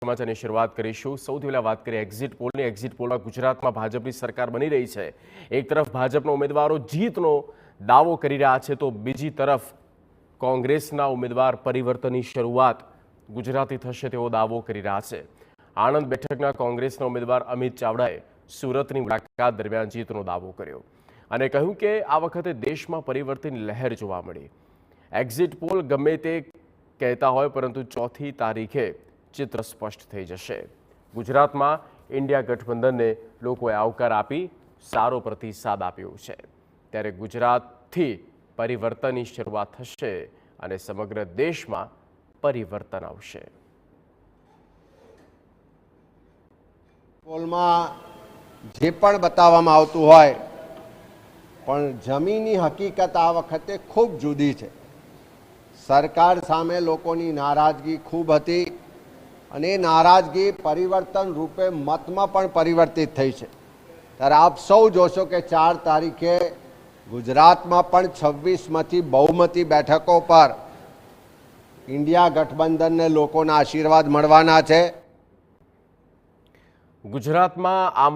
સમાચારની શરૂઆત કરીશું। સૌથી પહેલા વાત કરીએ એક્ઝિટ પોલની। એક્ઝિટ પોલમાં ગુજરાતમાં ભાજપની સરકાર બની રહી છે। એક તરફ ભાજપના ઉમેદવારો જીતનો દાવો કરી રહ્યા છે, તો બીજી તરફ કોંગ્રેસના ઉમેદવાર પરિવર્તનની શરૂઆત ગુજરાતથી થશે તેવો દાવો કરી રહ્યા છે। આણંદ બેઠકના કોંગ્રેસના ઉમેદવાર અમિત ચાવડાએ સુરતની મુલાકાત દરમિયાન જીતનો દાવો કર્યો અને કહ્યું કે આ વખતે દેશમાં પરિવર્તનની લહેર જોવા મળી। એક્ઝિટ પોલ ગમે તે કહેતા હોય, પરંતુ 4મી તારીખે ચિત્ર સ્પષ્ટ થઈ જશે। ગુજરાતમાં ઇન્ડિયા ગઠબંધનને લોકોએ આવકાર આપી સારો પ્રતિસાદ આપ્યો છે, ત્યારે ગુજરાતથી પરિવર્તનની શરૂઆત થશે અને સમગ્ર દેશમાં પરિવર્તન આવશે। પોલમાં જે પણ બતાવવામાં આવતું હોય, પણ જમીની હકીકત આ વખતે ખૂબ જુદી છે। સરકાર સામે લોકોની નારાજગી ખૂબ હતી અને એ નારાજગી પરિવર્તન રૂપે મતમાં પણ પરિવર્તિત થઈ છે। ત્યારે આપ સૌ જોશો કે 4 તારીખે ગુજરાતમાં પણ 26માંથી બહુમતી બેઠકો પર ઇન્ડિયા ગઠબંધનને લોકોના આશીર્વાદ મળવાના છે। ગુજરાતમાં આમ